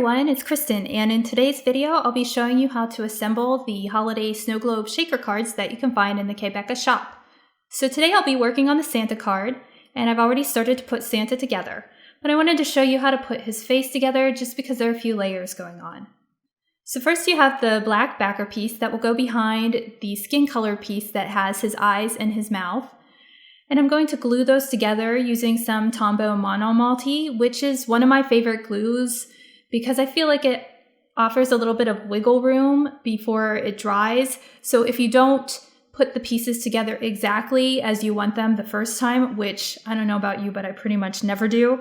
everyone, it's Kristen, and in today's video I'll be showing you how to assemble the holiday snow globe shaker cards that you can find in the k.becca shop. So today I'll be working on the Santa card, and I've already started to put Santa together, but I wanted to show you how to put his face together just because there are a few layers going on. So first you have the black backer piece that will go behind the skin color piece that has his eyes and his mouth. And I'm going to glue those together using some Tombow monomalty, which is one of my favorite glues because I feel like it offers a little bit of wiggle room before it dries. So if you don't put the pieces together exactly as you want them the first time, which I don't know about you, but I pretty much never do,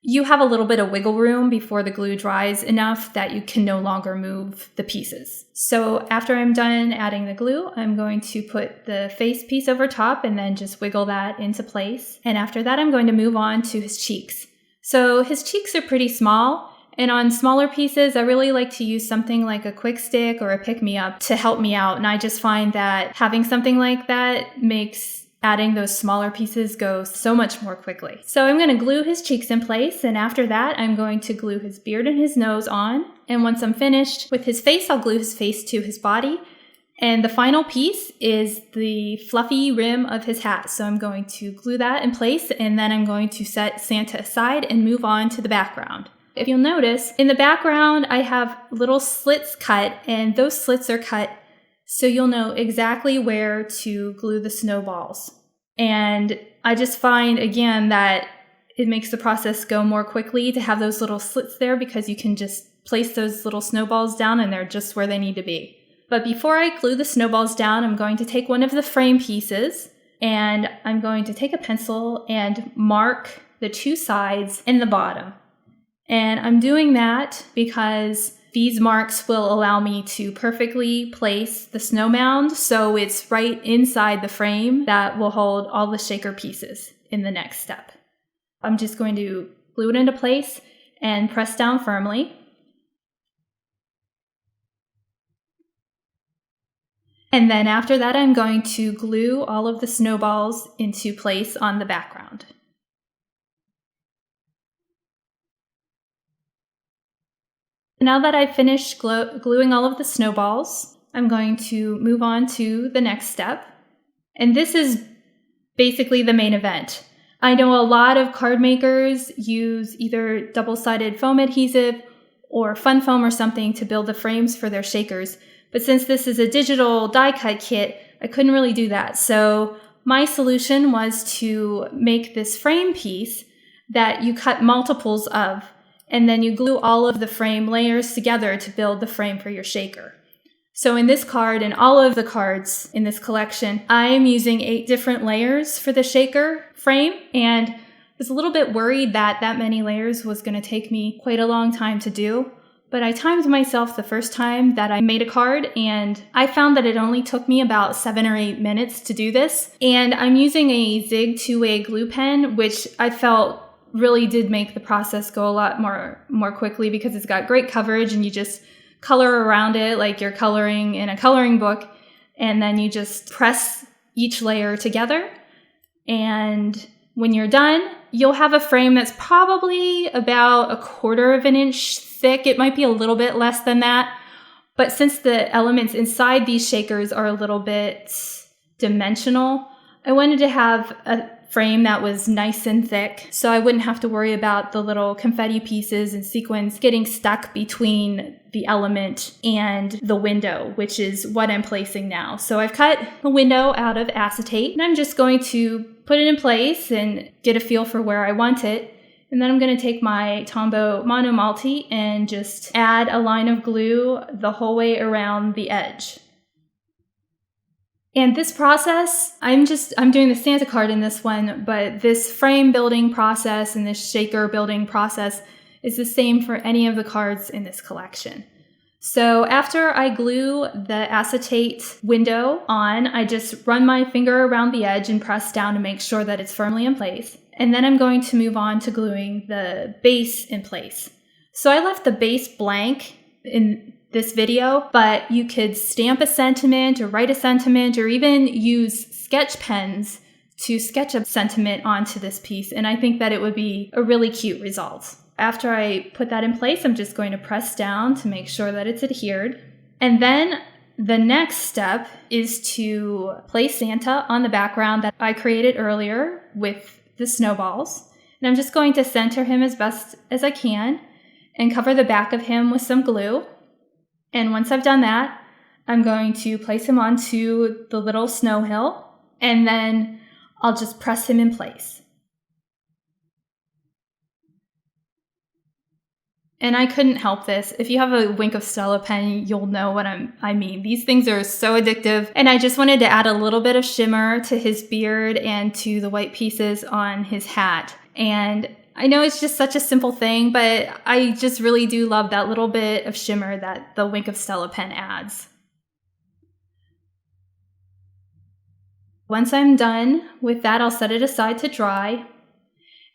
you have a little bit of wiggle room before the glue dries enough that you can no longer move the pieces. So after I'm done adding the glue, I'm going to put the face piece over top and then just wiggle that into place. And after that, I'm going to move on to his cheeks. So his cheeks are pretty small, and on smaller pieces, I really like to use something like a quick stick or a pick-me-up to help me out. And I just find that having something like that makes adding those smaller pieces go so much more quickly. So I'm going to glue his cheeks in place, and after that I'm going to glue his beard and his nose on. And once I'm finished with his face, I'll glue his face to his body. And the final piece is the fluffy rim of his hat. So I'm going to glue that in place, and then I'm going to set Santa aside and move on to the background. If you'll notice, in the background I have little slits cut, and those slits are cut so you'll know exactly where to glue the snowballs. And I just find, again, that it makes the process go more quickly to have those little slits there because you can just place those little snowballs down and they're just where they need to be. But before I glue the snowballs down, I'm going to take one of the frame pieces and I'm going to take a pencil and mark the two sides and the bottom. And I'm doing that because these marks will allow me to perfectly place the snow mound so it's right inside the frame that will hold all the shaker pieces in the next step. I'm just going to glue it into place and press down firmly. And then after that, I'm going to glue all of the snowballs into place on the background. Now that I've finished gluing all of the snowballs, I'm going to move on to the next step. And this is basically the main event. I know a lot of card makers use either double-sided foam adhesive or fun foam or something to build the frames for their shakers. But since this is a digital die-cut kit, I couldn't really do that. So my solution was to make this frame piece that you cut multiples of, and then you glue all of the frame layers together to build the frame for your shaker. So in this card and all of the cards in this collection, I am using 8 different layers for the shaker frame, and I was a little bit worried that many layers was going to take me quite a long time to do. But I timed myself the first time that I made a card, and I found that it only took me about 7 or 8 minutes to do this. And I'm using a Zig 2-way glue pen, which I felt really did make the process go a lot more quickly because it's got great coverage and you just color around it like you're coloring in a coloring book, and then you just press each layer together, and when you're done you'll have a frame that's probably about 1/4 of an inch thick. It might be a little bit less than that, but since the elements inside these shakers are a little bit dimensional, I wanted to have a frame that was nice and thick so I wouldn't have to worry about the little confetti pieces and sequins getting stuck between the element and the window, which is what I'm placing now. So I've cut the window out of acetate, and I'm just going to put it in place and get a feel for where I want it. And then I'm going to take my Tombow monomalty and just add a line of glue the whole way around the edge. And this process, I'm doing the Santa card in this one, but this frame building process and this shaker building process is the same for any of the cards in this collection. So after I glue the acetate window on, I just run my finger around the edge and press down to make sure that it's firmly in place. And then I'm going to move on to gluing the base in place. So I left the base blank in this video, but you could stamp a sentiment or write a sentiment or even use sketch pens to sketch a sentiment onto this piece, and I think that it would be a really cute result. After I put that in place, I'm just going to press down to make sure that it's adhered. And then the next step is to place Santa on the background that I created earlier with the snowballs. And I'm just going to center him as best as I can and cover the back of him with some glue. And once I've done that, I'm going to place him onto the little snow hill, and then I'll just press him in place. And I couldn't help this. If you have a Wink of Stella pen, you'll know what I mean. These things are so addictive. And I just wanted to add a little bit of shimmer to his beard and to the white pieces on his hat. And I know it's just such a simple thing, but I just really do love that little bit of shimmer that the Wink of Stella pen adds. Once I'm done with that, I'll set it aside to dry.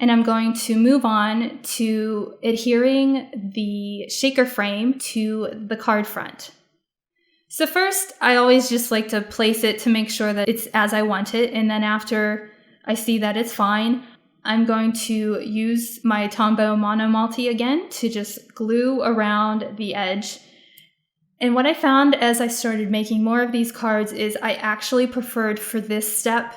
And I'm going to move on to adhering the shaker frame to the card front. So first, I always just like to place it to make sure that it's as I want it. And then after I see that it's fine, I'm going to use my Tombow Monomalty again to just glue around the edge. And what I found as I started making more of these cards is I actually preferred for this step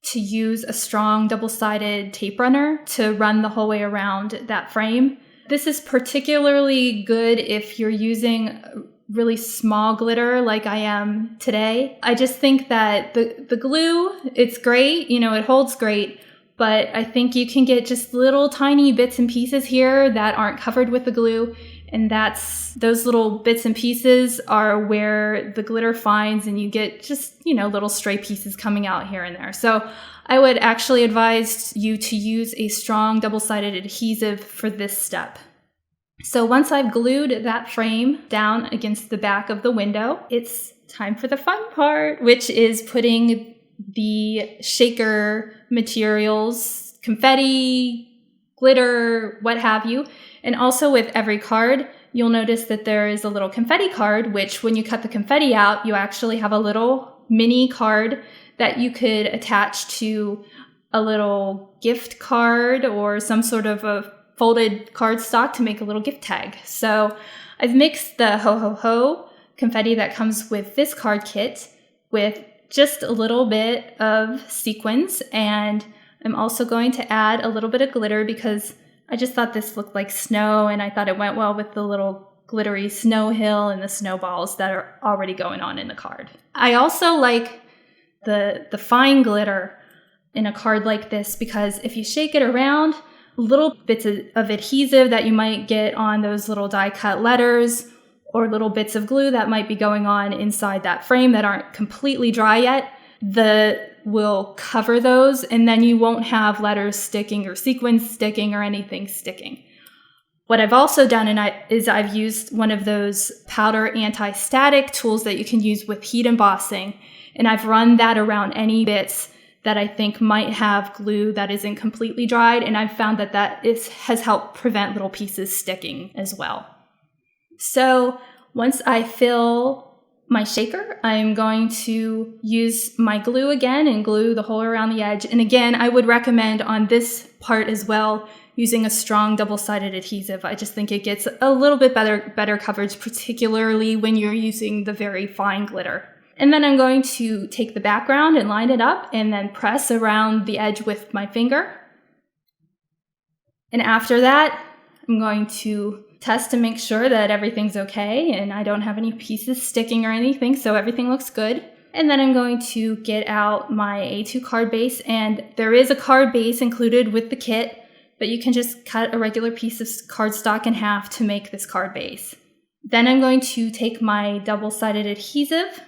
to use a strong double-sided tape runner to run the whole way around that frame. This is particularly good if you're using really small glitter like I am today. I just think that the glue, it's great, it holds great, but I think you can get just little tiny bits and pieces here that aren't covered with the glue. And those little bits and pieces are where the glitter finds, and you get just, little stray pieces coming out here and there. So I would actually advise you to use a strong double-sided adhesive for this step. So once I've glued that frame down against the back of the window, it's time for the fun part, which is putting the shaker materials, confetti, glitter, what have you. And also with every card, you'll notice that there is a little confetti card, which when you cut the confetti out, you actually have a little mini card that you could attach to a little gift card or some sort of a folded cardstock to make a little gift tag. So I've mixed the ho ho ho confetti that comes with this card kit with just a little bit of sequins, and I'm also going to add a little bit of glitter because I just thought this looked like snow, and I thought it went well with the little glittery snow hill and the snowballs that are already going on in the card. I also like the fine glitter in a card like this because if you shake it around, little bits of adhesive that you might get on those little die cut letters or little bits of glue that might be going on inside that frame that aren't completely dry yet, will cover those, and then you won't have letters sticking or sequins sticking or anything sticking. What I've also done is I've used one of those powder anti-static tools that you can use with heat embossing, and I've run that around any bits that I think might have glue that isn't completely dried, and I've found that has helped prevent little pieces sticking as well. So once I fill my shaker, I'm going to use my glue again and glue the hole around the edge. And again, I would recommend on this part as well using a strong double-sided adhesive. I just think it gets a little bit better coverage, particularly when you're using the very fine glitter. And then I'm going to take the background and line it up and then press around the edge with my finger. And after that, I'm going to test to make sure that everything's okay and I don't have any pieces sticking or anything, so everything looks good. And then I'm going to get out my A2 card base, and there is a card base included with the kit, but you can just cut a regular piece of cardstock in half to make this card base. Then I'm going to take my double-sided adhesive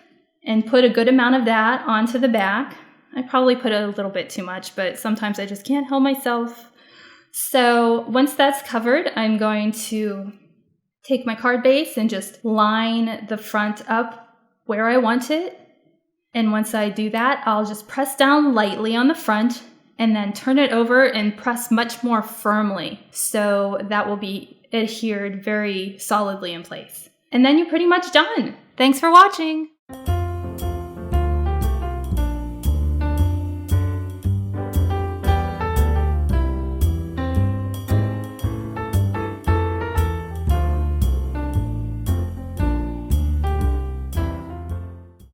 and put a good amount of that onto the back. I probably put a little bit too much, but sometimes I just can't help myself. So once that's covered, I'm going to take my card base and just line the front up where I want it. And once I do that, I'll just press down lightly on the front and then turn it over and press much more firmly. So that will be adhered very solidly in place. And then you're pretty much done. Thanks for watching.